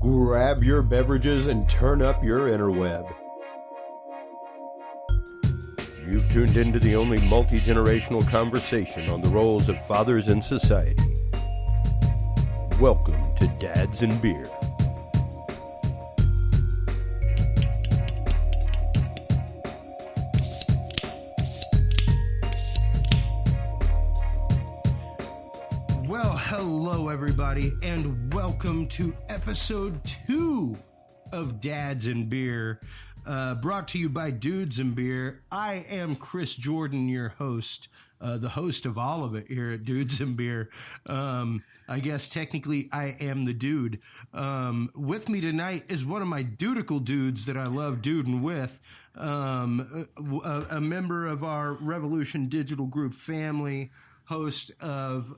Grab your beverages and turn up your interweb. You've tuned into the only multi-generational conversation on the roles of fathers in society. Welcome to Dads and Beer. Well, hello everybody, and welcome to episode 2 of Dads and Beer, brought to you by Dudes and Beer. I am Chris Jordan, your host, the host of all of it here at Dudes and Beer. I guess technically I am the dude. With me tonight is one of my dudical dudes that I love duding with, a member of our Revolution Digital Group family, host of,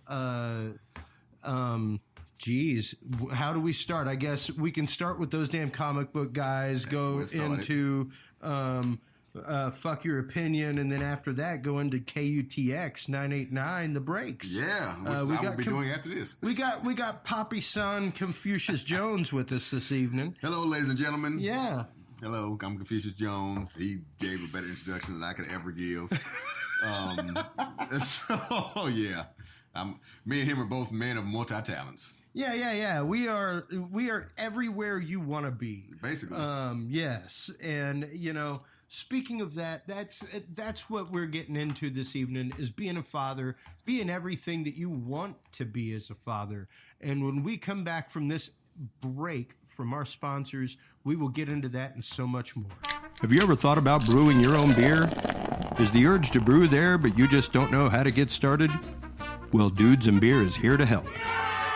how do we start? I guess we can start with those damn comic book guys, go into Fuck Your Opinion, and then after that go into KUTX 989, The Breaks. Yeah, which I will be doing after this. We got Poppy's son, Confucius Jones, with us this evening. Hello, ladies and gentlemen. Yeah. Hello, I'm Confucius Jones. He gave a better introduction than I could ever give. So yeah, me and him are both men of multi-talents. Yeah. We are everywhere you want to be. Basically. Yes, and speaking of that, that's what we're getting into this evening, is being a father, being everything that you want to be as a father. And when we come back from this break from our sponsors, we will get into that and so much more. Have you ever thought about brewing your own beer? Is the urge to brew there, but you just don't know how to get started? Well, Dudes and Beer is here to help.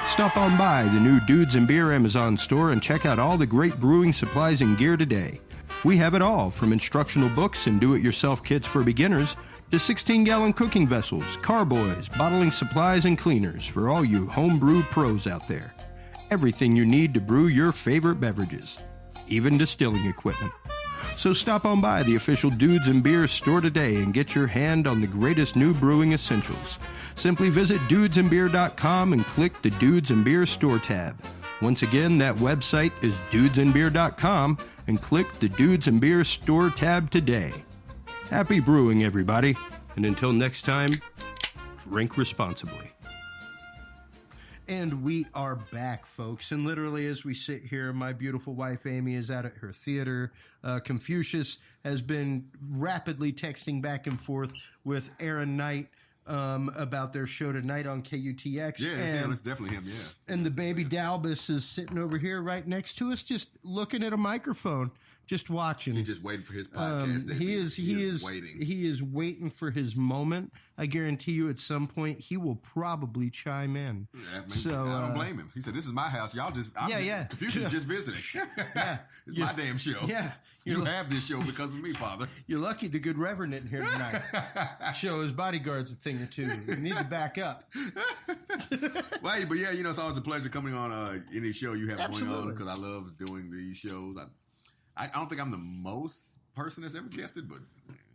Stop on by the new Dudes and Beer Amazon store and check out all the great brewing supplies and gear today. We have it all, from instructional books and do-it-yourself kits for beginners to 16-gallon cooking vessels, carboys, bottling supplies, and cleaners for all you homebrew pros out there. Everything you need to brew your favorite beverages, even distilling equipment. So stop on by the official Dudes and Beer store today and get your hand on the greatest new brewing essentials. Simply visit dudesandbeer.com and click the Dudes and Beer store tab. Once again, that website is dudesandbeer.com and click the Dudes and Beer store tab today. Happy brewing, everybody. And until next time, drink responsibly. And we are back, folks. And literally, as we sit here, my beautiful wife, Amy, is out at her theater. Confucius has been rapidly texting back and forth with Aaron Knight about their show tonight on KUTX. Yeah, it's definitely him, yeah. And the baby Dalbus is sitting over here right next to us, just looking at a microphone, just watching. He's just waiting for his podcast. He is waiting. He is waiting for his moment. I guarantee you, at some point, he will probably chime in. Yeah, so I don't blame him. He said, "This is my house. Y'all just Confucius just visiting. It's my damn show. Yeah, you have this show because of me, Father. You're lucky the good Reverend isn't here tonight. Show his bodyguards a thing or two. You need to back up. Well, but yeah, it's always a pleasure coming on any show you have Absolutely. going on, because I love doing these shows. I don't think I'm the most person that's ever guested, but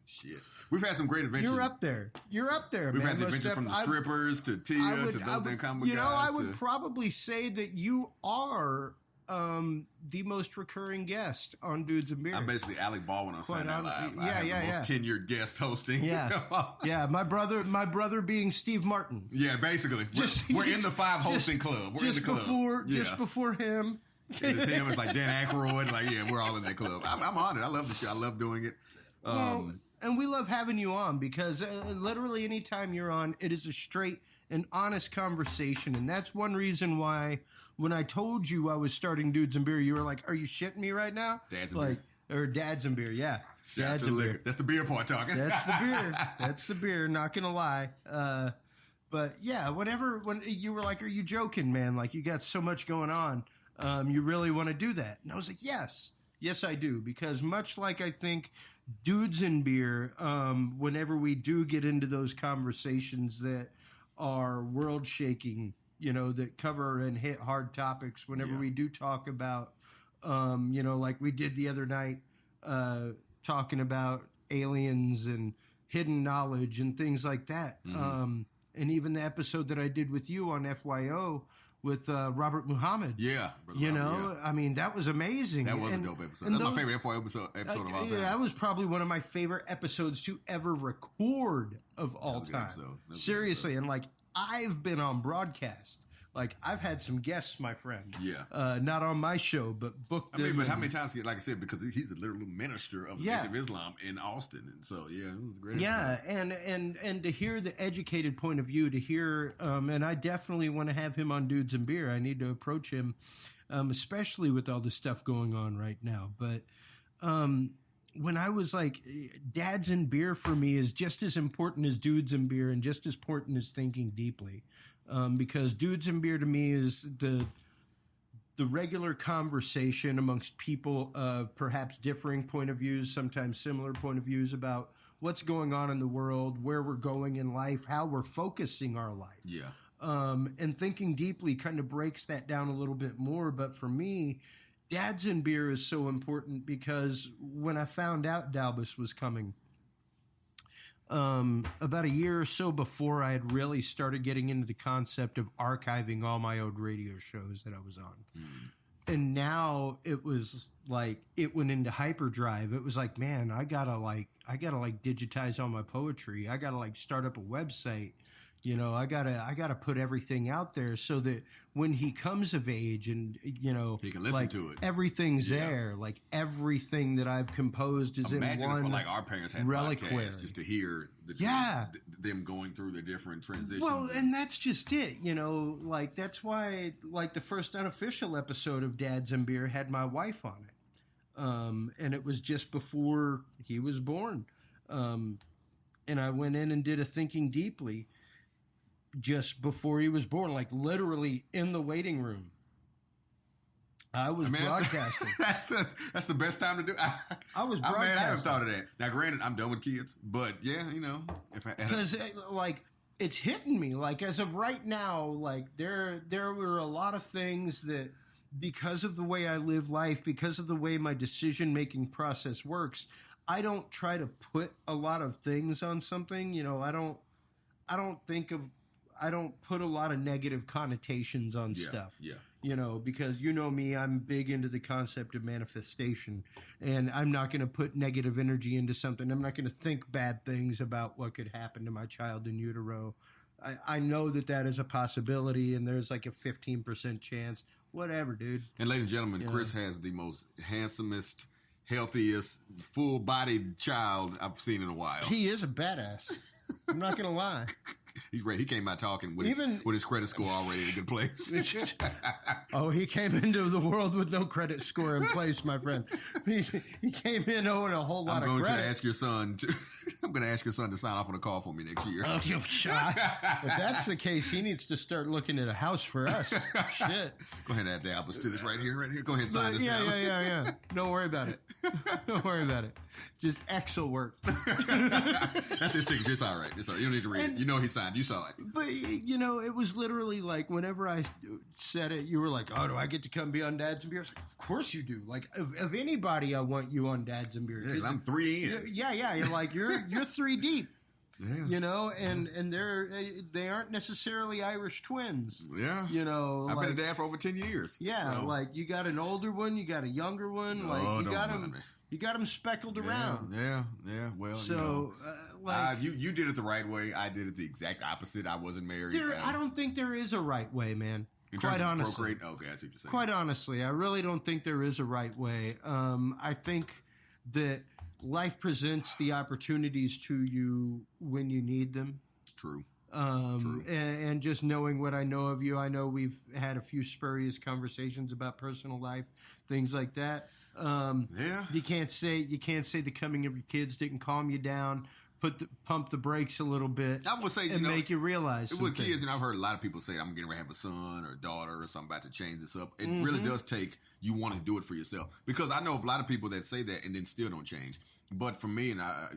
shit. We've had some great adventures. You're up there, We've man. had the adventures from the strippers to Tia to those damn comic guys. I would probably say that you are the most recurring guest on Dudes and Beer. I'm basically Alec Baldwin on Saturday Night Live. Yeah, I have the most tenured guest hosting. Yeah. My brother being Steve Martin. Yeah, basically. We're in the 5 hosting club. We're in the club. Just before him. And it's him, it's like Dan Aykroyd. Like, yeah, we're all in that club. I'm honored. I love the show. I love doing it. And we love having you on, because literally anytime you're on, it is a straight and honest conversation. And that's one reason why when I told you I was starting Dudes and Beer, you were like, "Are you shitting me right now?" Dads and Beer. Or Dads and Beer, yeah. Shout out to the liquor. That's the beer part talking. That's the beer. That's the beer, not going to lie. But yeah, when you were like, "Are you joking, man? Like, you got so much going on. You really want to do that?" And I was like, yes, I do. Because much like I think Dudes and Beer, whenever we do get into those conversations that are world shaking, that cover and hit hard topics, whenever we do talk about, like we did the other night, talking about aliens and hidden knowledge and things like that. Mm-hmm. And even the episode that I did with you on FYO, with Robert Muhammad. Yeah. Brother You Robert, know, I mean, that was amazing. That was a And- dope episode. and That's my those- favorite F4 episode of all time. Yeah, that was probably one of my favorite episodes to ever record of all was a good time. episode. That was a good Seriously, and like I've been on broadcast. Like I've had some guests, my friend. Yeah. Not on my show, but booked I mean, them. but how and- many times, like I said, because he's a literal minister of the Yeah. Nation of Islam in Austin. And so, yeah, it was a great Yeah, episode. and to hear the educated point of view, to hear, and I definitely want to have him on Dudes and Beer. I need to approach him, especially with all the stuff going on right now. But when I was like, Dads and Beer for me is just as important as Dudes and Beer, and just as important as Thinking Deeply, because Dudes and Beer to me is the regular conversation amongst people of perhaps differing point of views, sometimes similar point of views about what's going on in the world, where we're going in life, how we're focusing our life. Yeah. And Thinking Deeply kind of breaks that down a little bit more. But for me, Dads and Beer is so important because when I found out Dalbus was coming, about a year or so before I had really started getting into the concept of archiving all my old radio shows that I was on. And now it was like, it went into hyperdrive. It was like, man, I gotta digitize all my poetry. I gotta like start up a website. You know, I gotta put everything out there so that when he comes of age and, you know, He can listen like, to it. everything's Yeah. there. Like everything that I've composed is Imagine in one if like our parents had reliquary. podcasts just to hear Yeah. them going through the different transitions. Well, and that's just it, you know, like that's why like the first unofficial episode of Dads and Beer had my wife on it. And it was just before he was born. And I went in and did a Thinking Deeply just before he was born, like literally in the waiting room. I was broadcasting. That's the best time to do. I was I haven't broadcasting. thought of that. Now, granted, I'm done with kids, but yeah, you know, if I Because like it's hitting me like as of right now, like there were a lot of things that because of the way I live life, because of the way my decision making process works, I don't try to put a lot of things on something. You know, I don't put a lot of negative connotations on stuff. Yeah. You know, because you know me, I'm big into the concept of manifestation, and I'm not going to put negative energy into something. I'm not going to think bad things about what could happen to my child in utero. I know that is a possibility, and there's like a 15% chance. Whatever, dude. And ladies and gentlemen, Yeah. Chris has the most handsomest, healthiest, full-bodied child I've seen in a while. He is a badass. I'm not going to lie. He's ready. He came out talking with his credit score already in a good place. Oh, he came into the world with no credit score in place, my friend. He came in owing a whole lot I'm of going credit. to ask your son. I'm going to ask your son to sign off on a call for me next year. Oh, you shy. If that's the case, he needs to start looking at a house for us. Shit. Go ahead and add the apples to this right here. Go ahead and sign this Yeah, down. yeah. Don't worry about it. Don't worry about it. Just Excel work. That's his signature. It's all right. It's all right. You don't need to read it. You know he signed. You saw it. But, you know, it was literally like whenever I said it, you were like, oh, do I get to come be on Dads and Beer? I was like, of course you do. Like, of anybody, I want you on Dads and Beer. Yeah, 'cause I'm 3 in. Yeah. You're like, you're 3 deep. Yeah. You know, and they aren't necessarily Irish twins. Yeah. You know, I've like, been a dad for over 10 years. yeah, so. like you got an older one, you got a younger one, like Oh, you don't got bother them, me. you got them speckled around. Yeah. Well, So, you know. like, You did it the right way. I did it the exact opposite. I wasn't married. I don't think there is a right way, man. In Quite terms of honestly. procreate? Okay, I see what you're saying. Quite honestly, I really don't think there is a right way. I think that life presents the opportunities to you when you need them. True. And just knowing what I know of you, I know we've had a few spurious conversations about personal life, things like that. Yeah. You can't say the coming of your kids didn't calm you down, pump the brakes a little bit. I would say, and make you realize with some kids, things. and I've heard a lot of people say, I'm getting ready to have a son or a daughter or something, about to change this up. It Mm-hmm. really does take you wanting to do it for yourself. Because I know a lot of people that say that and then still don't change. But for me, and I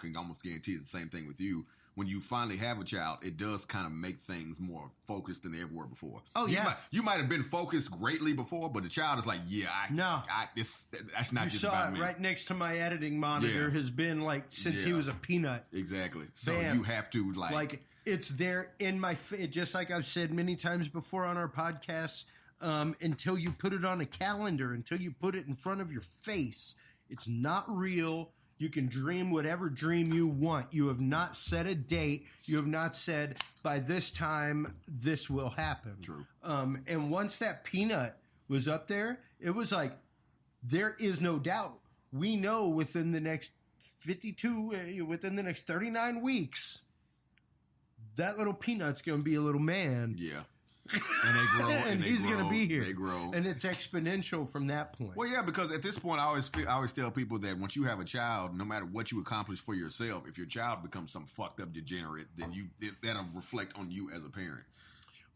can almost guarantee it's the same thing with you, when you finally have a child, it does kind of make things more focused than they ever were before. Oh, yeah. You might have been focused greatly before, but the child is like, that's not You just saw about it me. right next to my editing monitor. Yeah. Has been like since he was a peanut. Exactly. So Bam. you have to like it's there in my face, just like I've said many times before on our podcast. Until you put it on a calendar, until you put it in front of your face, it's not real. You can dream whatever dream you want. You have not set a date. You have not said, by this time, this will happen. True. And once that peanut was up there, it was like, there is no doubt. We know within the next 39 weeks, that little peanut's going to be a little man. Yeah. And they grow, and he's going to be here. They grow, and it's exponential from that point. Well, yeah, because at this point, I always tell people that once you have a child, no matter what you accomplish for yourself, if your child becomes some fucked up degenerate, then that'll reflect on you as a parent.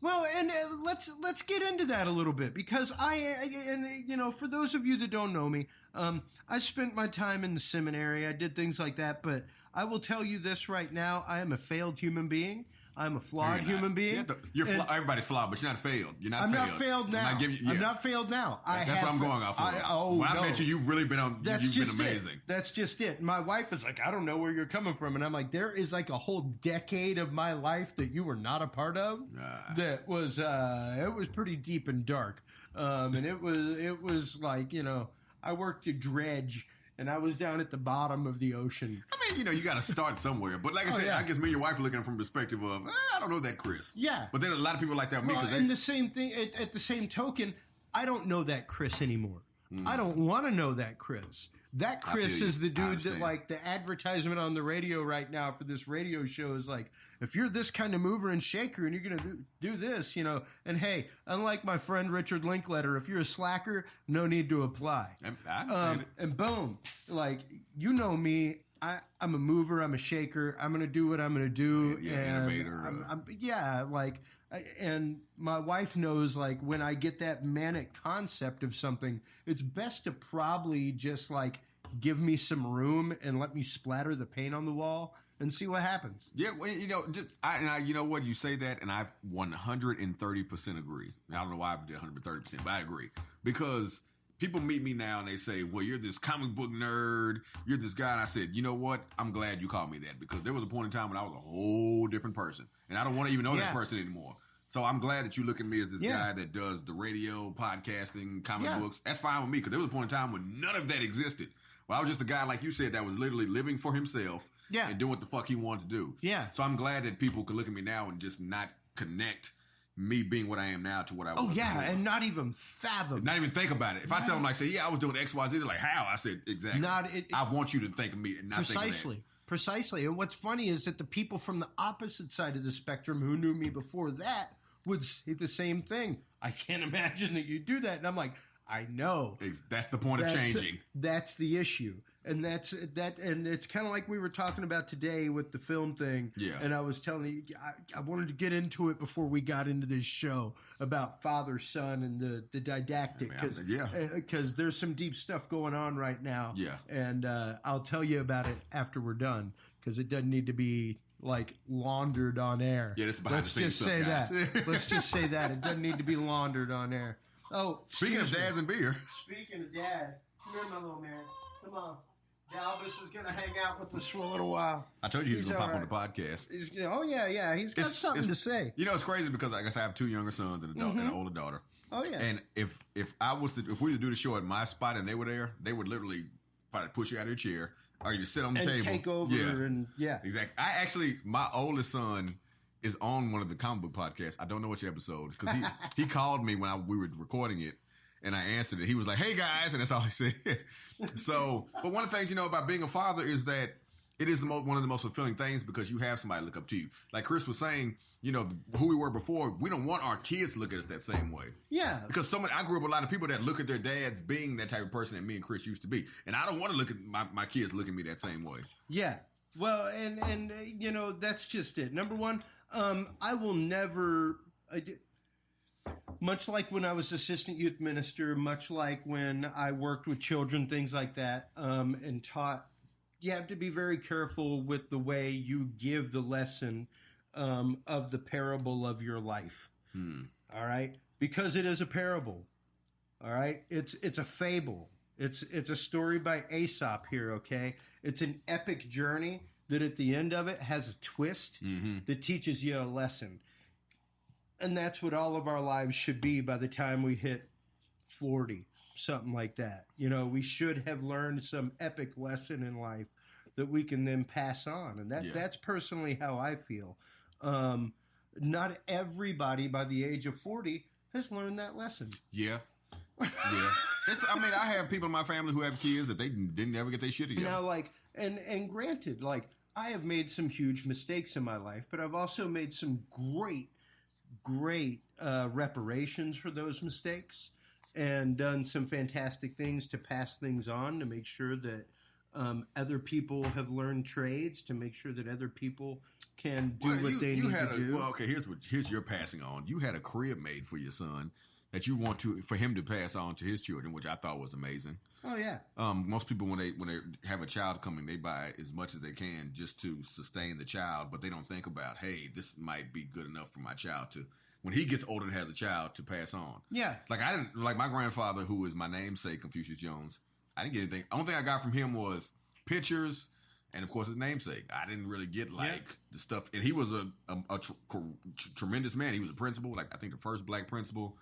Well, and let's get into that a little bit, because for those of you that don't know me, I spent my time in the seminary. I did things like that, but I will tell you this right now: I am a failed human being. I'm a flawed human being. Everybody's flawed, but you're not failed. You're not I'm failed. not failed now. I'm not failed now. That's what I'm going off of. When I met you, you've really been on. You've been amazing. That's just it. My wife is like, I don't know where you're coming from, and I'm like, there is like a whole decade of my life that you were not a part of. That was it was pretty deep and dark, and it was like, I worked to dredge. And I was down at the bottom of the ocean. I mean, you got to start somewhere. But like I said, I guess me and your wife are looking at it from the perspective of, I don't know that Chris. Yeah. But then a lot of people like that with me. And the same thing, at the same token, I don't know that Chris anymore. I don't want to know that Chris. That Chris is the dude that, like, the advertisement on the radio right now for this radio show is like, if you're this kind of mover and shaker and you're going to do this, and hey, unlike my friend Richard Linkletter, if you're a slacker, no need to apply. And boom, like, me, I'm a mover, I'm a shaker, I'm going to do what I'm going to do. Yeah, innovator. And my wife knows, like, when I get that manic concept of something, it's best to probably just, like, give me some room and let me splatter the paint on the wall and see what happens. Yeah, well, you know what, you say that, and I 130% agree. I don't know why I did 130%, but I agree. Because people meet me now and they say, well, you're this comic book nerd, you're this guy. And I said, you know what? I'm glad you called me that, because there was a point in time when I was a whole different person. And I don't want to even know that person anymore. So I'm glad that you look at me as this guy that does the radio, podcasting, comic books. That's fine with me, because there was a point in time when none of that existed. Well, I was just a guy, like you said, that was literally living for himself and doing what the fuck he wanted to do. Yeah. So I'm glad that people could look at me now and just not connect me being what I am now to what I was. Oh, yeah, before. And not even fathom. Not even think about it. If I tell them, like, say, I was doing X, Y, Z, they're like, how? I said, exactly. I want you to think of me and not think of that. Precisely. And what's funny is that the people from the opposite side of the spectrum who knew me before that would say the same thing. I can't imagine that you do that. And I'm like, I know. That's the point of changing. That's the issue. And and it's kind of like we were talking about today with the film thing. Yeah. And I was telling you, I wanted to get into it before we got into this show about father, son, and the didactic. Because there's some deep stuff going on right now. Yeah. And I'll tell you about it after we're done, because it doesn't need to be, like, laundered on air. Yeah, this is behind the scenes stuff, guys. Let's just say that. It doesn't need to be laundered on air. Oh, speaking of dads and beer. Speaking of dad, come here, my little man. Come on. Dalvis is going to hang out with us for a little while. I told you he was going to pop on the podcast. He's got something to say. You know, it's crazy because I guess I have two younger sons and an older daughter. Oh, yeah. And if we were to do the show at my spot and they were there, they would literally probably push you out of your chair or you just sit on the table. Take over Exactly. My oldest son is on one of the comic book podcasts. I don't know which episode, because he called me when we were recording it, and I answered it. He was like, "Hey guys," and that's all he said. So, but one of the things about being a father is that it is one of the most fulfilling things, because you have somebody look up to you. Like Chris was saying, who we were before, we don't want our kids to look at us that same way. Yeah. Because I grew up with a lot of people that look at their dads being that type of person that me and Chris used to be, and I don't want to look at my kids look at me that same way. Yeah. Well, and that's just it. Number one. I will never, much like when I was assistant youth minister, much like when I worked with children, things like that, and taught, you have to be very careful with the way you give the lesson of the parable of your life. All right, because it is a parable. All right, it's a fable. It's a story by Aesop here. Okay, it's an epic journey that at the end of it has a twist that teaches you a lesson, and that's what all of our lives should be by the time we hit 40, something like that. You know, we should have learned some epic lesson in life that we can then pass on, and that's personally how I feel. Not everybody by the age of 40 has learned that lesson. Yeah. I mean, I have people in my family who have kids that they didn't ever get their shit together. Now, like, and granted, like, I have made some huge mistakes in my life, but I've also made some great reparations for those mistakes and done some fantastic things to pass things on, to make sure that other people have learned trades, to make sure that other people can do what they need to do. Well, okay, here's your passing on. You had a crib made for your son that you want for him to pass on to his children, which I thought was amazing. Oh yeah. Most people when they have a child coming, they buy as much as they can just to sustain the child, but they don't think about, hey, this might be good enough for my child to, when he gets older and has a child, to pass on. Yeah. Like my grandfather, who is my namesake, Confucius Jones. I didn't get anything. The only thing I got from him was pictures, and of course his namesake. I didn't really get the stuff. And he was a tremendous man. He was a principal, like I think the first black principal,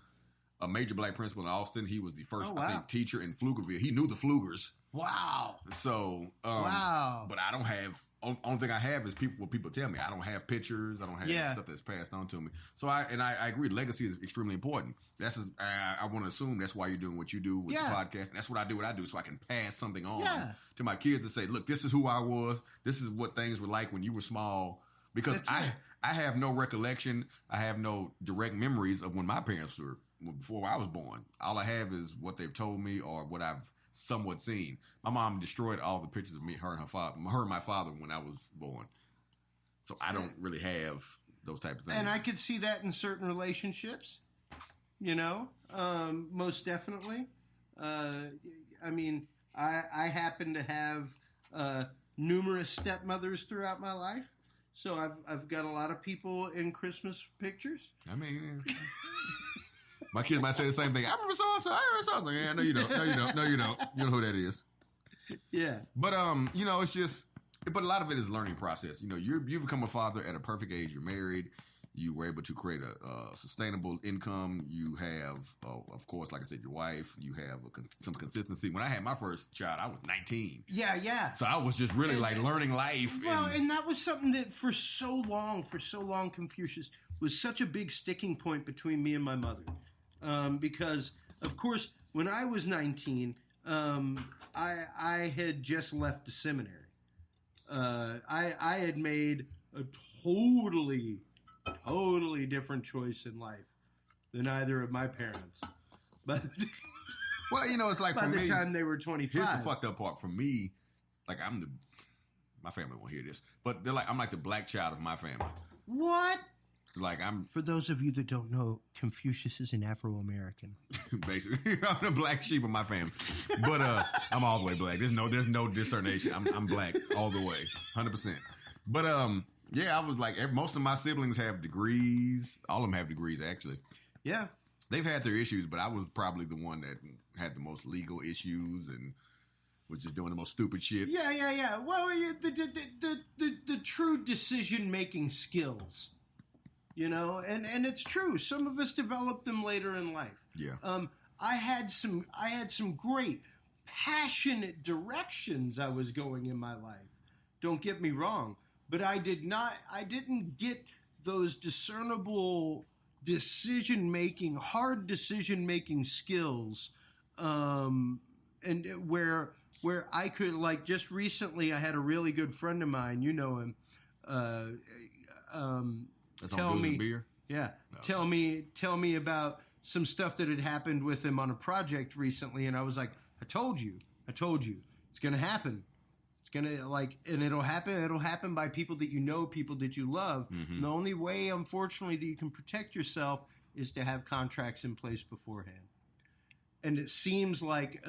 a major black principal in Austin. He was the first, I think, teacher in Pflugerville. He knew the Pflugers. Wow. So, wow. But I don't have. Only thing I have is what people tell me. I don't have pictures. I don't have stuff that's passed on to me. So I agree. Legacy is extremely important. I want to assume that's why you're doing what you do with the podcast. And that's what I do so I can pass something on to my kids and say, look, this is who I was. This is what things were like when you were small. Because I have no recollection. I have no direct memories of when my parents were before I was born. All I have is what they've told me or what I've somewhat seen. My mom destroyed all the pictures of me, her and my father when I was born. So I don't really have those type of things. And I could see that in certain relationships, you know, most definitely. I mean, I happen to have numerous stepmothers throughout my life. So I've got a lot of people in Christmas pictures. I mean, my kids might say the same thing. I remember so-and-so. I remember so-and-so. Yeah, no, you don't. No, you don't. No, you don't. You know who that is. Yeah. But, you know, it's just, but a lot of it is a learning process. You know, you become a father at a perfect age. You're married. You were able to create a sustainable income. You have, of course, like I said, your wife. You have some consistency. When I had my first child, I was 19. Yeah. So I was just really learning life. Well, and that was something that for so long, Confucius, was such a big sticking point between me and my mother. Because, of course, when I was 19, I had just left the seminary. I had made a totally different choice in life than either of my parents. But well, you know, it's like by the time they were 25. Here's the fucked up part for me. Like my family won't hear this, but I'm like the black child of my family. What? Like For those of you that don't know, Confucius is an Afro-American. Basically, I'm the black sheep of my family. But I'm all the way black. There's no discernation. I'm black all the way, 100%. But yeah, I was like, most of my siblings have degrees. All of them have degrees, actually. Yeah, they've had their issues, but I was probably the one that had the most legal issues and was just doing the most stupid shit. Yeah. Well, the true decision-making skills. You know, and it's true. Some of us develop them later in life. Yeah. I had some great, passionate directions I was going in my life. Don't get me wrong, but I didn't get those discernible hard decision making skills, and where I could, like, just recently I had a really good friend of mine. You know him. Tell me, beer? Yeah. No. Tell me about some stuff that had happened with him on a project recently, and I was like, I told you, it's gonna happen. It's gonna, like, and it'll happen by people that you know, people that you love. Mm-hmm. And the only way, unfortunately, that you can protect yourself is to have contracts in place beforehand. And it seems like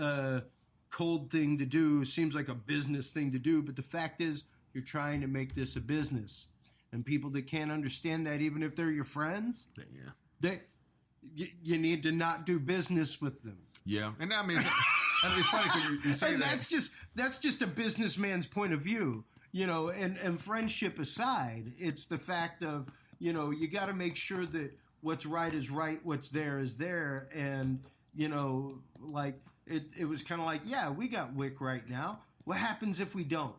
cold thing to do, seems like a business thing to do, but the fact is you're trying to make this a business. And people that can't understand that, even if they're your friends, you need to not do business with them. Yeah, and I mean, it's funny because you say and that. That's just a businessman's point of view, you know. And friendship aside, it's the fact of, you know, you got to make sure that what's right is right, what's there is there, and you know, like it was kind of like, yeah, we got WIC right now. What happens if we don't?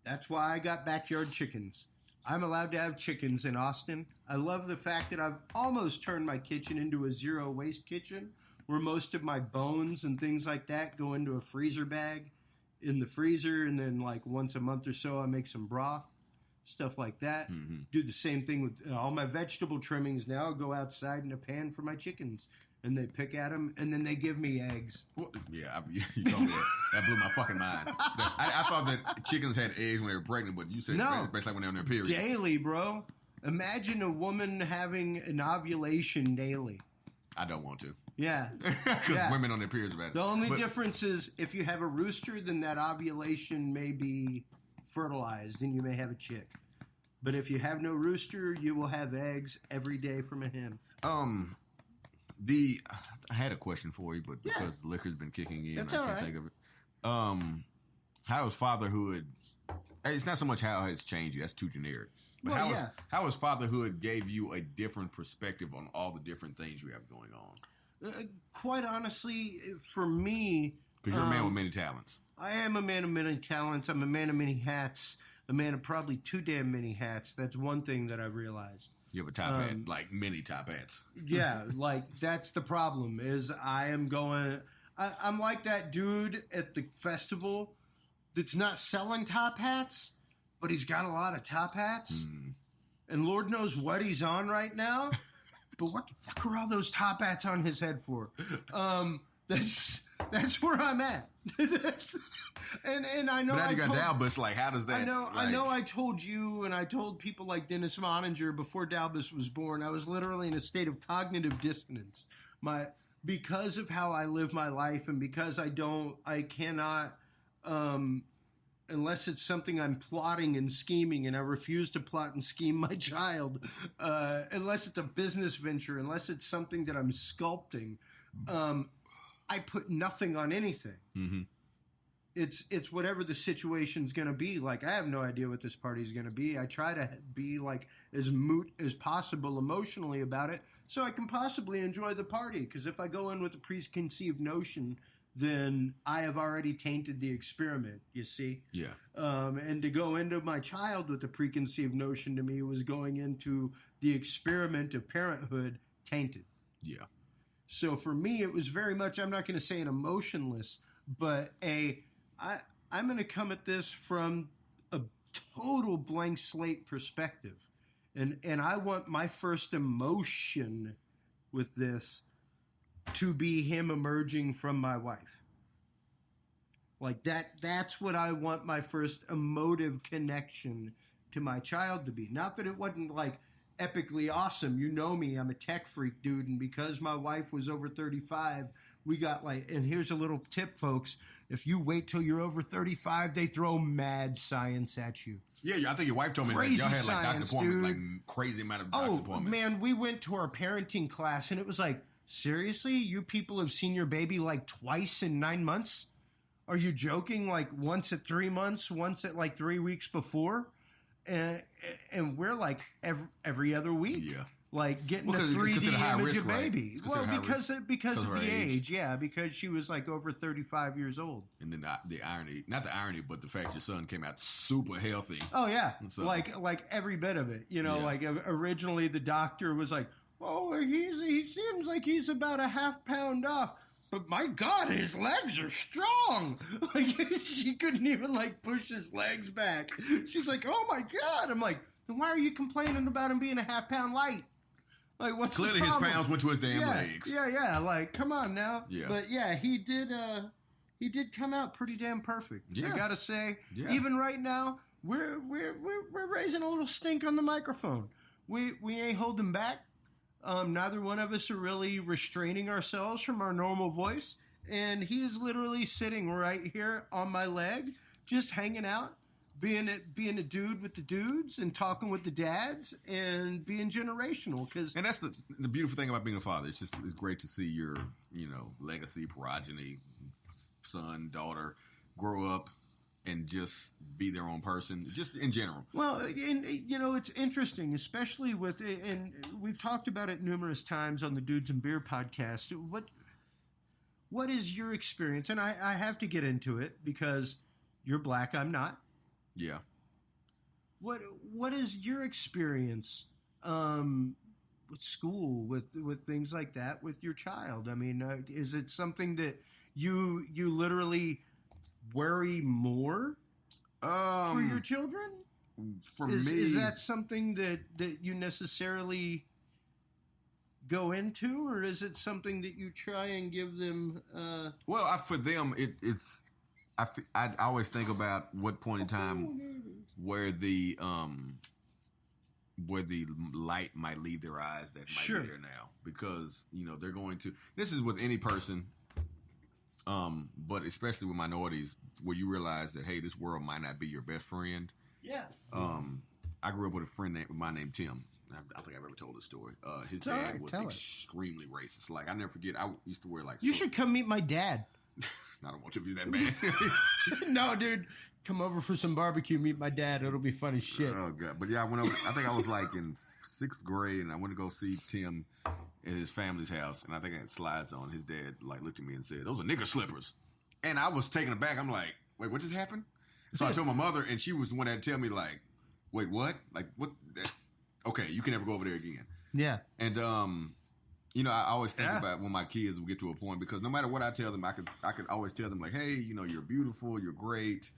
That's why I got backyard chickens. I'm allowed to have chickens in Austin. I love the fact that I've almost turned my kitchen into a zero waste kitchen, where most of my bones and things like that go into a freezer bag in the freezer, and then like once a month or so I make some broth, stuff like that. Mm-hmm. Do the same thing with all my vegetable trimmings now, go outside in a pan for my chickens. And they pick at them, and then they give me eggs. Well, yeah, you told me that. That blew my fucking mind. I thought that chickens had eggs when they were pregnant, but you said No. basically when they're on their period. Daily, bro. Imagine a woman having an ovulation daily. I don't want to. Yeah. Because women on their periods are bad. The only difference is if you have a rooster, then that ovulation may be fertilized, and you may have a chick. But if you have no rooster, you will have eggs every day from a hen. I had a question for you, but because the liquor's been kicking in, That's I can't think of it. How is fatherhood? It's not so much how it's changed you. That's too generic. But how has fatherhood gave you a different perspective on all the different things you have going on? Quite honestly, for me, because you're a man with many talents. I am a man of many talents. I'm a man of many hats. A man of probably too damn many hats. That's one thing that I realized. You have a top hat, like many top hats. Yeah, like that's the problem. Is I'm like that dude at the festival that's not selling top hats, but he's got a lot of top hats, and Lord knows what he's on right now. But what the fuck are all those top hats on his head for? That's where I'm at. and I know. But now you got Dalbus. Like, how does that? I know. I told you, and I told people like Dennis Moninger before Dalbus was born. I was literally in a state of cognitive dissonance. Because of how I live my life, and because I cannot, unless it's something I'm plotting and scheming, and I refuse to plot and scheme my child, unless it's a business venture, unless it's something that I'm sculpting. I put nothing on anything. Mm-hmm. It's whatever the situation's going to be. Like, I have no idea what this party's going to be. I try to be like as moot as possible emotionally about it, so I can possibly enjoy the party. Because if I go in with a preconceived notion, then I have already tainted the experiment. You see? Yeah. And to go into my child with a preconceived notion to me was going into the experiment of parenthood tainted. Yeah. So for me, it was very much, I'm not going to say an emotionless, but I'm going to come at this from a total blank slate perspective. And I want my first emotion with this to be him emerging from my wife. Like that's what I want my first emotive connection to my child to be. Not that it wasn't like epically awesome. You know me, I'm a tech freak, dude, and because my wife was over 35, we got like, and here's a little tip, folks, if you wait till you're over 35, they throw mad science at you. Yeah, I think your wife told me that y'all had like doctor appointments, like crazy amount of doctor appointments. Oh, man, we went to our parenting class, and it was like, seriously? You people have seen your baby like twice in 9 months? Are you joking? Like once at 3 months, once at like 3 weeks before? And we're like every other week, like getting a 3D image of baby. Well, because of the age, yeah, because she was like over 35 years old. And then the irony, not the irony, but the fact your son came out super healthy. Oh yeah, so, like every bit of it. You know, like originally the doctor was like, "Oh, he seems like he's about a half pound off." But my God, his legs are strong. Like, she couldn't even, like, push his legs back. She's like, oh, my God. I'm like, then why are you complaining about him being a half pound light? Like, what's clearly the problem? His pounds went to his damn legs. Yeah. Like, come on now. Yeah. But, yeah, he did come out pretty damn perfect. Yeah. I got to say, even right now, we're raising a little stink on the microphone. We ain't holding back. Neither one of us are really restraining ourselves from our normal voice. and he is literally sitting right here on my leg, just hanging out, being a dude with the dudes and talking with the dads and being generational. And that's the beautiful thing about being a father. It's great to see your legacy, progeny, son, daughter grow up and just be their own person, just in general. Well, and it's interesting, especially with, and we've talked about it numerous times on the Dudes and Beer podcast. What is your experience? And I have to get into it because you're black, I'm not. Yeah. What is your experience with school, with things like that, with your child? I mean, is it something that you literally worry more for your children? For me, is that something that you necessarily go into, or is it something that you try and give them? For them, it's. I always think about what point in time where the light might leave their eyes that might be there now, because they're going to. This is with any person, but especially with minorities, where you realize that, hey, this world might not be your best friend. Yeah. I grew up with a friend named Tim. I don't think I've ever told this story. His dad was extremely racist. Like, I never forget. I used to wear You should come meet my dad. I don't want you to be that bad. No, dude. Come over for some barbecue. Meet my dad. It'll be fun as shit. Oh, God. But yeah, I went over. I think I was like in 6th grade, and I went to go see Tim at his family's house, and I think I had slides on. His dad looked at me and said, "Those are nigger slippers." And I was taken aback. I'm like, "Wait, what just happened?" So I told my mother, and she was the one that tell me, like, "Wait, what? Like, what? Okay, you can never go over there again." Yeah. And I always think about when my kids will get to a point, because no matter what I tell them, I could always tell them, like, hey, you're beautiful, you're great,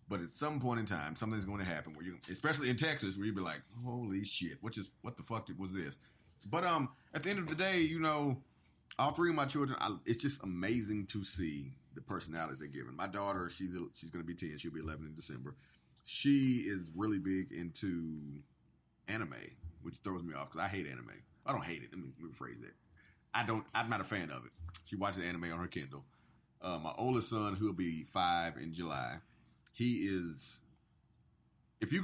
but at some point in time, something's going to happen where you, especially in Texas, where you'll be like, holy shit, what the fuck was this? But at the end of the day, all 3 of my children, it's just amazing to see the personalities they're given. My daughter, she's going to be 10, she'll be 11 in December. She is really big into anime, which throws me off because I hate anime. I don't hate it. Let me rephrase that. I'm not a fan of it. She watches anime on her Kindle. My oldest son, who'll be 5 in July, he is. If you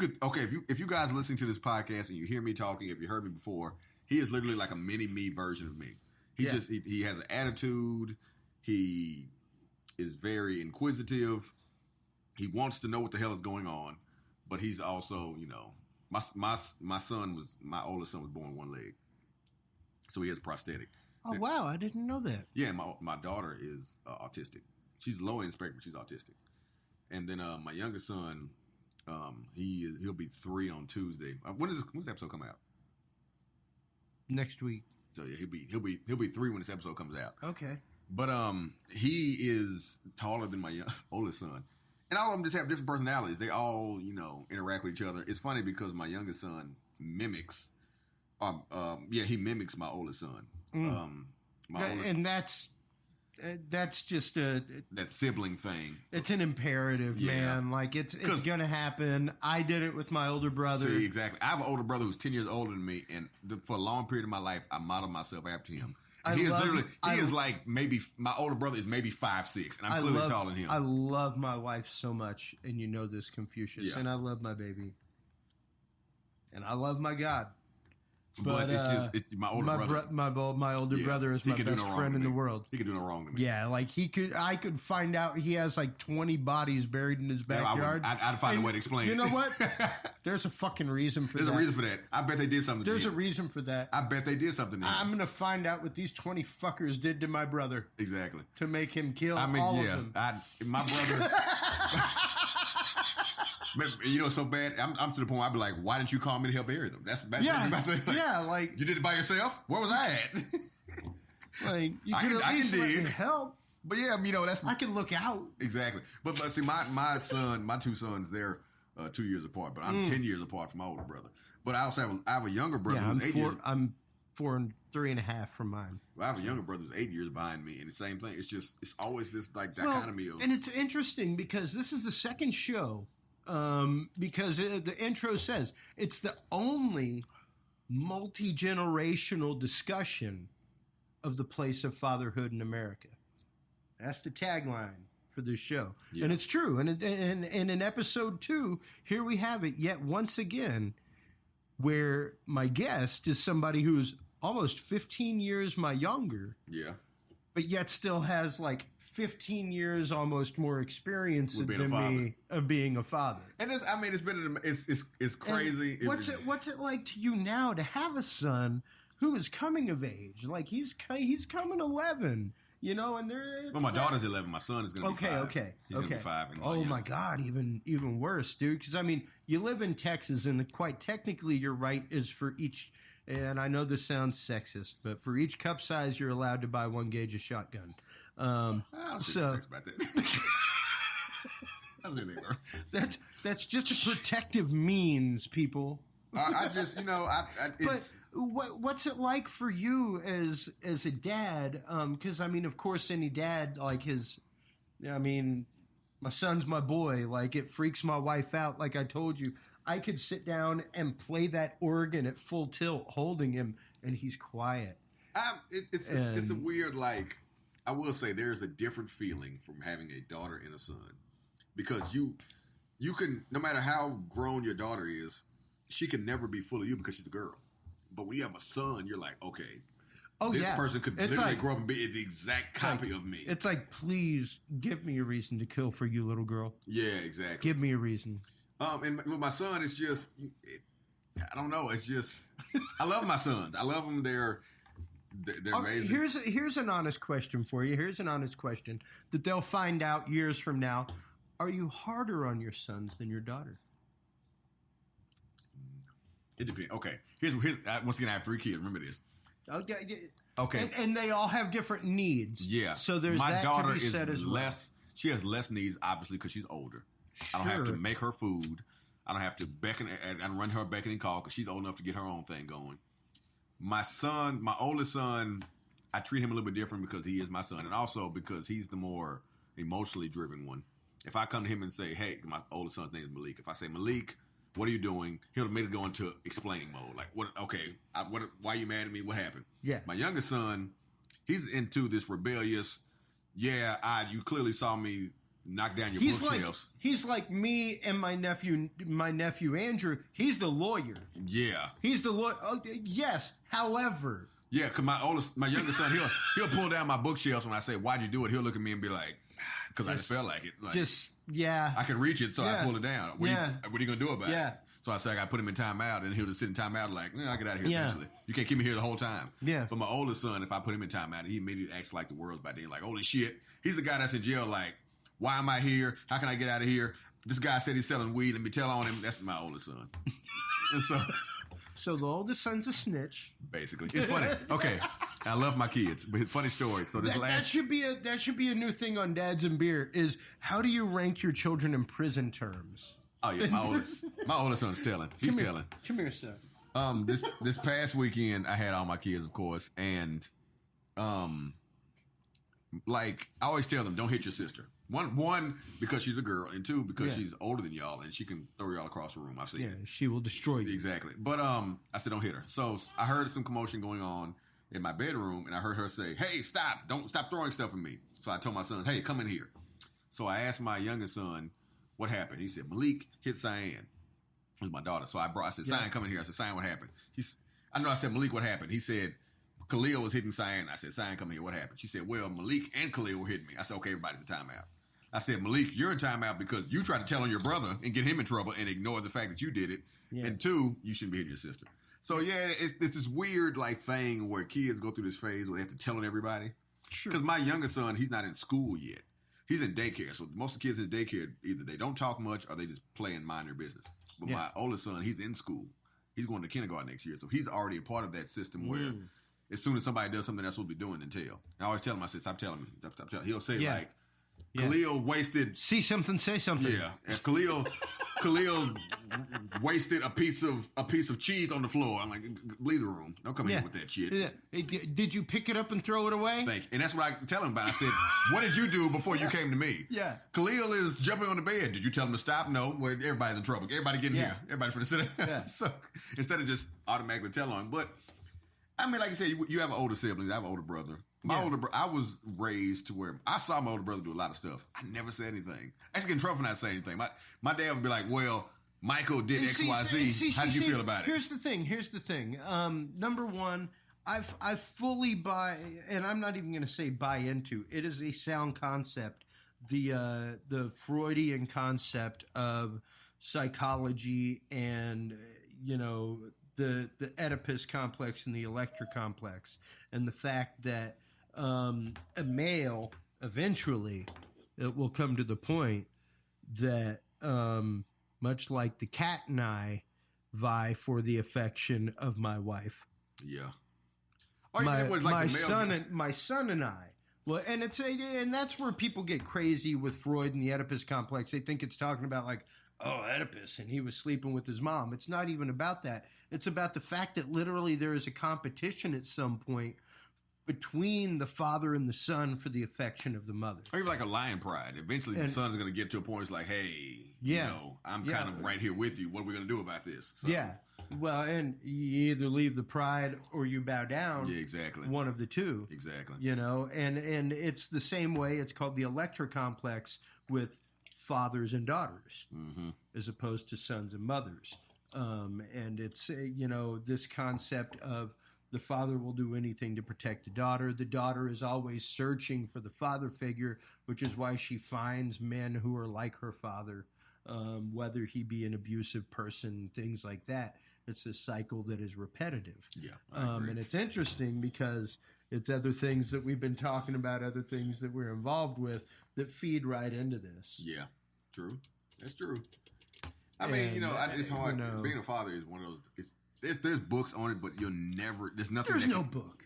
guys are listening to this podcast and you hear me talking, if you heard me before, he is literally like a mini me version of me. He has an attitude. He is very inquisitive. He wants to know what the hell is going on, but he's also, my oldest son was born one leg, so he has a prosthetic. Oh, wow. I didn't know that. Yeah, my daughter is autistic. She's low in spectrum. She's autistic. And then my youngest son, he'll be 3 on Tuesday. When's this episode come out? Next week. So yeah, he'll be 3 when this episode comes out. Okay. But he is taller than my oldest son. And all of them just have different personalities. They all, interact with each other. It's funny because my youngest son mimics he mimics my oldest son. And that's just that sibling thing. It's an imperative, man. Like it's gonna happen. I did it with my older brother. See, exactly. I have an older brother who's 10 years older than me, and for a long period of my life, I modeled myself after him. My older brother is maybe 5'6", and I'm clearly taller than him. I love my wife so much, and you know this, Confucius, and I love my baby, and I love my God. But it's my older brother. My older brother is my best friend in the world. He could do no wrong to me. Yeah, like I could find out he has like 20 bodies buried in his backyard. I'd find a way to explain it. You know what? There's a fucking reason for that. There's a reason for that. I bet they did something to him. There's a reason for that. I bet they did something to him. I'm going to find out what these 20 fuckers did to my brother. Exactly. To make him kill all of them. My brother... So bad. I'm to the point where I'd be like, why didn't you call me to help bury them? That's my thing. Like you did it by yourself. Where was I at? Like you could at least let me help. But yeah, that's I can look out. Exactly. But see, my 2 sons, they're 2 years apart, but I'm 10 years apart from my older brother. But I also have a younger brother who's 8 years. I'm 4 and 3.5 from mine. Well, I have a younger brother who's 8 years behind me, and the same thing. It's always this like dichotomy of. And it's interesting because this is the second show. Because the intro says it's the only multi-generational discussion of the place of fatherhood in America. That's the tagline for this show. Yeah. And it's true. And in episode 2, here we have it yet once again, where my guest is somebody who's almost 15 years my younger, Yeah. but yet still has like 15 years almost more experience With being than a father. me of being a father. And it's crazy. And what's it like to you now to have a son who is coming of age? Like he's coming 11, you know, and there. Well, my daughter's 11. My son is going to be 5. Okay. He's going to be 5. And Oh my God, even worse, dude. Because I mean, you live in Texas, and quite technically, your right is for each. And I know this sounds sexist, but for each cup size, you're allowed to buy 1 gauge of shotgun. I don't see sex about that. I don't think they were. That's just a protective means, people. I just, you know, it's, But what's it like for you as a dad? Because I mean, of course, any dad like my son's my boy. Like it freaks my wife out. Like I told you, I could sit down and play that organ at full tilt, holding him, and he's quiet. it's a weird, like, I will say there's a different feeling from having a daughter and a son, because you can, no matter how grown your daughter is, she can never be full of you because she's a girl. But when you have a son, you're like, okay, this person could literally grow up and be the exact copy of me. It's like, please give me a reason to kill for you, little girl. Yeah, exactly. Give me a reason. And with my son, it's just, I don't know. It's just, I love my sons. I love them. They're amazing. Here's an honest question for you. Here's an honest question that they'll find out years from now. Are you harder on your sons than your daughter? It depends. Okay. Here's once again, I have 3 kids. Remember this. Okay. And they all have different needs. Yeah. So there's my that daughter to be said as well. She has less needs, obviously, because she's older. I don't have to make her food. I don't have to beckon and run her beckoning call because she's old enough to get her own thing going. My son, my oldest son, I treat him a little bit different because he is my son, and also because he's the more emotionally driven one. If I come to him and say, hey, my oldest son's name is Malik. If I say, Malik, what are you doing? He'll immediately go into explaining mode. Like, what? Okay, why are you mad at me? What happened? Yeah. My youngest son, he's into this rebellious, you clearly saw me knock down your bookshelves. He's like me and my nephew Andrew. He's the lawyer. Yeah. He's the lawyer. Oh, yes. However. Yeah, because my youngest son, he'll pull down my bookshelves when I say, why'd you do it? He'll look at me and be like, because I just felt like it. Like, I could reach it, so I pulled it down. What are you going to do about it? So I said, I got to put him in timeout, and he'll just sit in timeout like, I'll get out of here eventually. You can't keep me here the whole time. Yeah. But my oldest son, if I put him in timeout, he immediately acts like the world's by then. Like, holy shit. He's the guy that's in jail like, why am I here? How can I get out of here? This guy said he's selling weed. Let me tell on him. That's my oldest son. And so the oldest son's a snitch. Basically. It's funny. Okay. I love my kids. But funny story. So that should be a new thing on Dads and Beer is how do you rank your children in prison terms? Oh yeah, my oldest son's telling. He's telling. Come here, son. This past weekend I had all my kids, of course, and like I always tell them, don't hit your sister. One because she's a girl, and 2 because she's older than y'all, and she can throw y'all across the room. I've seen it. She will destroy you. Exactly. But I said don't hit her. So I heard some commotion going on in my bedroom, and I heard her say, "Hey, stop! Don't stop throwing stuff at me." So I told my son, "Hey, come in here." So I asked my youngest son, "What happened?" He said, "Malik hit Cyan." It was my daughter. So I said, "Cyan, come in here." I said, "Cyan, what happened?" I said, "Malik, what happened?" He said, "Khalil was hitting Cyan." I said, "Cyan, come in here. What happened?" She said, "Well, Malik and Khalil were hitting me." I said, "Okay, everybody's in timeout." I said, "Malik, you're in timeout because you tried to tell on your brother and get him in trouble and ignore the fact that you did it. Yeah. And 2, you shouldn't be hitting your sister." So it's this weird like thing where kids go through this phase where they have to tell on everybody. Sure. Because my youngest son, he's not in school yet. He's in daycare. So most of the kids in daycare, either they don't talk much or they just play and mind their business. But my oldest son, he's in school. He's going to kindergarten next year. So he's already a part of that system where as soon as somebody does something that's what we're doing, then tell. I always tell him, I said, stop telling me. Stop telling. He'll say like, Khalil wasted. See something, say something. Yeah. And Khalil wasted a piece of cheese on the floor. I'm like, leave the room. Don't come in here with that shit. Yeah. Did you pick it up and throw it away? And that's what I tell him about. I said, what did you do before you came to me? Yeah. Khalil is jumping on the bed. Did you tell him to stop? No. Well, everybody's in trouble. Everybody get in here. Everybody for the sit. Yeah. So instead of just automatically telling him. But I mean, like you said, you have an older sibling. I have an older brother. I was raised to where I saw my older brother do a lot of stuff. I never said anything. I used to get in trouble for not saying anything. My dad would be like, well, Michael did X, Y, Z. How did you feel about it? Here's the thing. Number one, I fully buy, and I'm not even going to say buy into. It is a sound concept. The Freudian concept of psychology and the Oedipus complex and the Electra complex, and the fact that a male eventually it will come to the point that much like the cat and I vie for the affection of my wife. Yeah. My son and I. Well, and that's where people get crazy with Freud and the Oedipus complex. They think it's talking about like, oh, Oedipus, and he was sleeping with his mom. It's not even about that. It's about the fact that literally there is a competition at some point between the father and the son for the affection of the mother. Or even like a lion pride. Eventually the son's going to get to a point it's like, hey, I'm kind of right here with you. What are we going to do about this? So, yeah. Well, and you either leave the pride or you bow down. Yeah, exactly. One of the two. Exactly. And it's the same way. It's called the Electra complex with fathers and daughters, as opposed to sons and mothers. And it's, this concept of the father will do anything to protect the daughter. The daughter is always searching for the father figure, which is why she finds men who are like her father, whether he be an abusive person, things like that. It's a cycle that is repetitive. Yeah, I agree. And it's interesting because it's other things that we've been talking about, other things that we're involved with that feed right into this. Yeah, true. That's true. I mean, it's hard. Being a father is one of those. There's books on it, but you'll never. There's nothing. There's no book.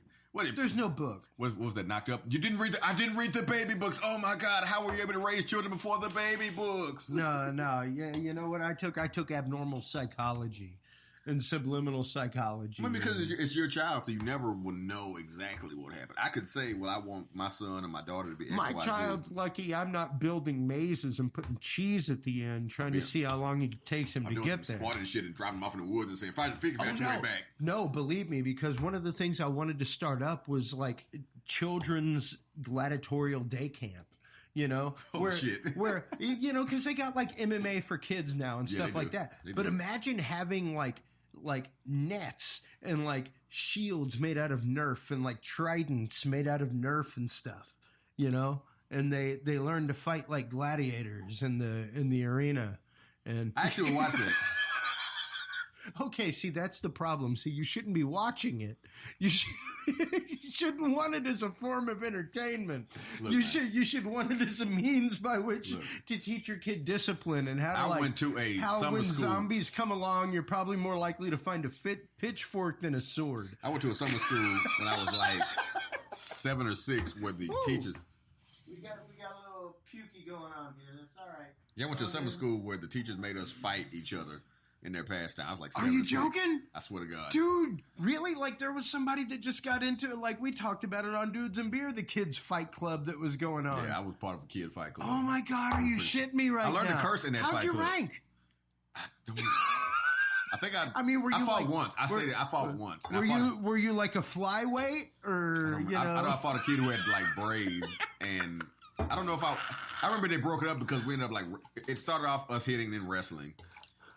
There's no book. What was that knocked up? You didn't read I didn't read the baby books. Oh my God! How were you able to raise children before the baby books? No. Yeah, you know what I took? I took abnormal psychology and subliminal psychology. Well, because it's your child, so you never will know exactly what happened. I could say, well, I want my son and my daughter to be X, my Y, child's Z. lucky I'm not building mazes and putting cheese at the end, trying to see how long it takes him to get there. Spotting shit and dropping them off in the woods and saying, "Find the figure, man, turn it back." No, believe me, because one of the things I wanted to start up was like children's gladiatorial day camp. Where because they got like MMA for kids now and stuff like that. But imagine having like nets and like shields made out of Nerf and like tridents made out of Nerf and stuff, and they learn to fight like gladiators in the arena. And I actually watched it. Okay, see, that's the problem. See, you shouldn't be watching it. You shouldn't want it as a form of entertainment. Look, you should want it as a means by which to teach your kid discipline and how to went to a how summer when school. Zombies come along, you're probably more likely to find a pitchfork than a sword. I went to a summer school when I was like 7 or 6, where the teachers. We got a little pukey going on here. That's all right. Yeah, I went to a summer school where the teachers made us fight each other in their pastime. I was like, are you joking? I swear to God. Dude, really? Like, there was somebody that just got into it. Like, we talked about it on Dudes and Beer, the kids' fight club that was going on. Yeah, I was part of a kid fight club. Oh, my God. Are you shitting me right now? I learned to curse in that fight club. How'd you rank? I think I I fought once. I fought once. Were you like a flyweight or, I fought a kid who had like braids, and I don't know if I remember they broke it up because we ended up like, it started off us hitting and then wrestling.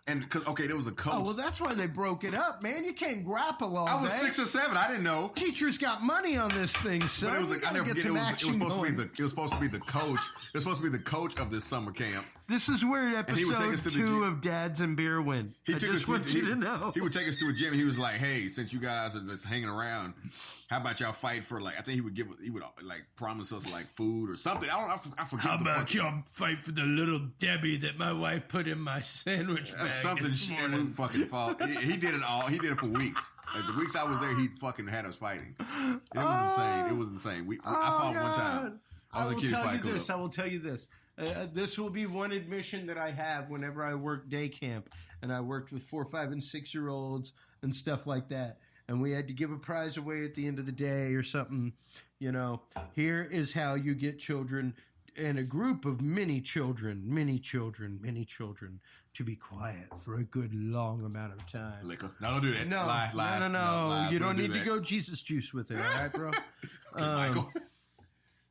And because there was a coach. Oh, well, that's why they broke it up, man. You can't grapple all day. I was 6 or 7. I didn't know. Teachers got money on this thing, son. But it was like, I never forget. It was supposed to be the coach. It was supposed to be the coach of this summer camp. This is where episode 2 of Dads and Beer went. I just want you to know. He would take us to a gym. And he was like, "Hey, since you guys are just hanging around, how about y'all fight for like?" I think he would like promise us like food or something. I forget. How about y'all fight for the little Debbie that my wife put in my sandwich bag? Something. And we fucking fought. He did it all. He did it for weeks. Like the weeks I was there, he fucking had us fighting. It was insane. It was insane. I fought one time. I will tell you this. This will be one admission that I have whenever I work day camp, and I worked with 4, 5, and 6-year-olds and stuff like that. And we had to give a prize away at the end of the day or something. Here is how you get children and a group of many children, to be quiet for a good long amount of time. Liquor. No, don't do that. No, lie. No. You don't need to go Jesus juice with it, all right, bro? Okay, Michael.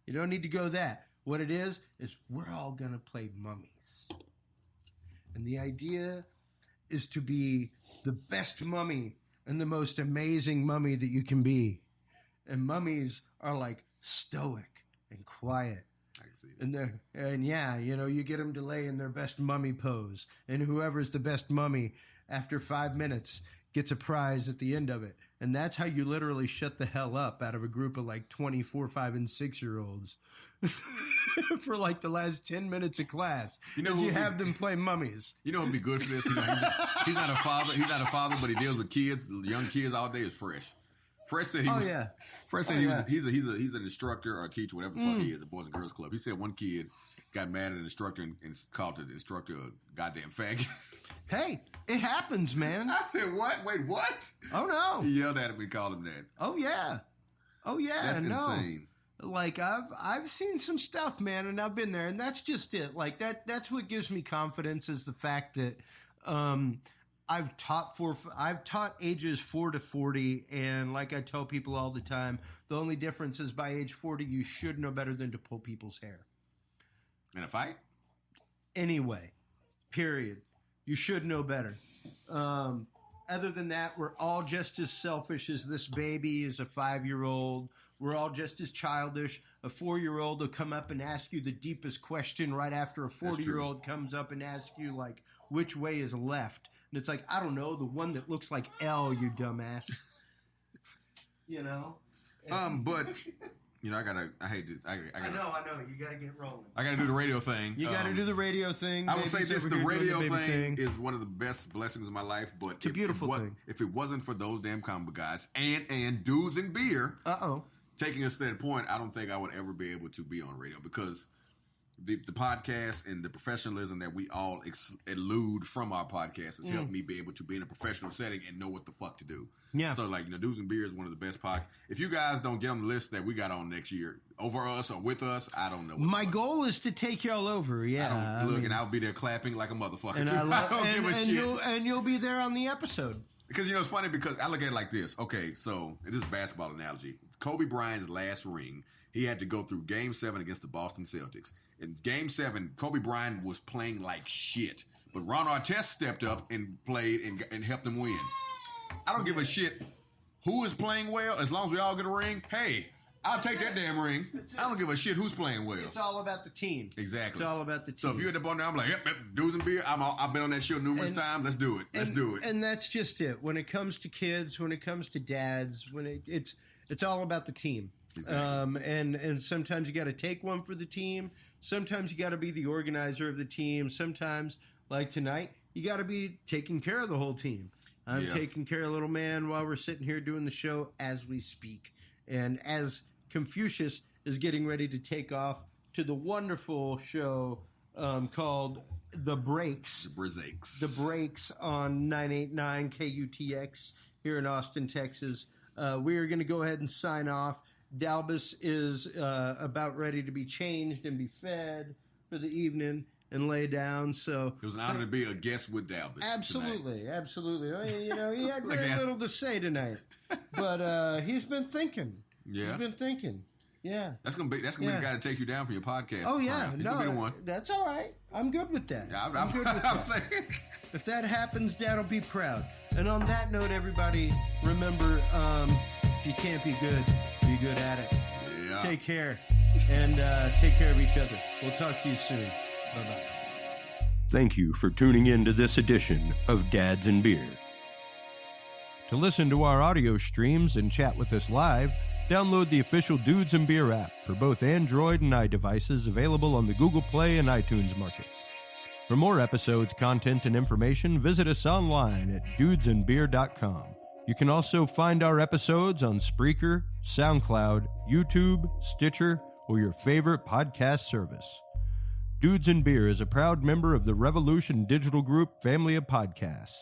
You don't need to go that. What it is we're all going to play mummies. And the idea is to be the best mummy and the most amazing mummy that you can be. And mummies are like stoic and quiet. I can see that. And yeah, you get them to lay in their best mummy pose. And whoever's the best mummy after 5 minutes gets a prize at the end of it. And that's how you literally shut the hell up out of a group of like 24, 5, and 6-year-olds for like the last 10 minutes of class. You have them play mummies. You know who'd be good for this? He's not a father. He's not a father, but he deals with kids, young kids all day. Is Fresh. Fresh said he's an instructor or a teacher, whatever the fuck he is, at Boys and Girls Club. He said one kid got mad at an instructor and called the instructor a goddamn faggot. Hey, it happens, man. I said, what? Wait, what? Oh, no. He yelled at him and called him that. Oh, yeah. That's insane. Like, I've seen some stuff, man, and I've been there, and that's just it. Like, that's what gives me confidence is the fact that I've taught ages 4 to 40, and like I tell people all the time, the only difference is by age 40, you should know better than to pull people's hair. In a fight? Anyway, period. You should know better. Other than that, we're all just as selfish as this baby is a 5-year-old. We're all just as childish. A 4-year-old will come up and ask you the deepest question right after a 40-year-old comes up and asks you, like, which way is left? And it's like, I don't know, the one that looks like L, you dumbass. But... I hate this. I know. You got to get rolling. I got to do the radio thing. You got to do the radio thing. I will say this: the radio thing is one of the best blessings of my life. But it's a beautiful thing. If it wasn't for those damn comic guys and dudes and beer, taking us to that point, I don't think I would ever be able to be on radio because the podcast and the professionalism that we all elude from our podcast has helped me be able to be in a professional setting and know what the fuck to do. Yeah. So, Dudes and Beer is one of the best podcasts. If you guys don't get on the list that we got on next year, over us or with us, I don't know. My goal is to take y'all over, yeah. And I'll be there clapping like a motherfucker, and too. I don't give a shit. And you'll be there on the episode. Because, it's funny because I look at it like this. Okay, so this is a basketball analogy. Kobe Bryant's last ring, he had to go through Game 7 against the Boston Celtics. In Game 7, Kobe Bryant was playing like shit. But Ron Artest stepped up and played and helped him win. I don't give a shit who is playing well. As long as we all get a ring, hey, I'll take that damn ring. I don't give a shit who's playing well. It's all about the team. Exactly. It's all about the team. So if you're at the bar now, I'm like, yep, Dudes and Beer. I've been on that show numerous times. Let's do it. Let's do it. And that's just it. When it comes to kids, when it comes to dads, it's all about the team. Exactly. And sometimes you got to take one for the team. Sometimes you got to be the organizer of the team. Sometimes, like tonight, you got to be taking care of the whole team. I'm taking care of little man while we're sitting here doing the show as we speak. And as Confucius is getting ready to take off to the wonderful show called The Breaks. The Breaks on 989 KUTX here in Austin, Texas. We are going to go ahead and sign off. Dalbus is about ready to be changed and be fed for the evening and lay down. So it was an honor to be a guest with Dalbus. Absolutely. He had Look very at little to say tonight, but he's been thinking. Yeah, he's been thinking. Yeah, that's gonna be the guy to take you down for your podcast. Oh yeah, He's gonna be the one. That's all right. I'm good with that. Yeah, I'm good with I'm that. saying. If that happens, Dad'll be proud. And on that note, everybody, remember, if you can't be good at it. Yeah. Take care, and take care of each other. We'll talk to you soon. Bye-bye. Thank you for tuning in to this edition of Dads and Beer. To listen to our audio streams and chat with us live, download the official Dudes and Beer app for both Android and iDevices, available on the Google Play and iTunes markets. For more episodes, content, and information, visit us online at dudesandbeer.com. You can also find our episodes on Spreaker, SoundCloud, YouTube, Stitcher, or your favorite podcast service. Dudes and Beer is a proud member of the Revolution Digital Group family of podcasts.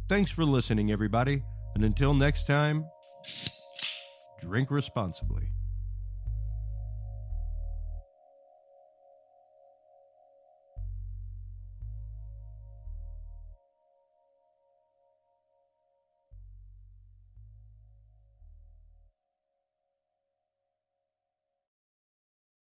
Thanks for listening, everybody, and until next time, drink responsibly.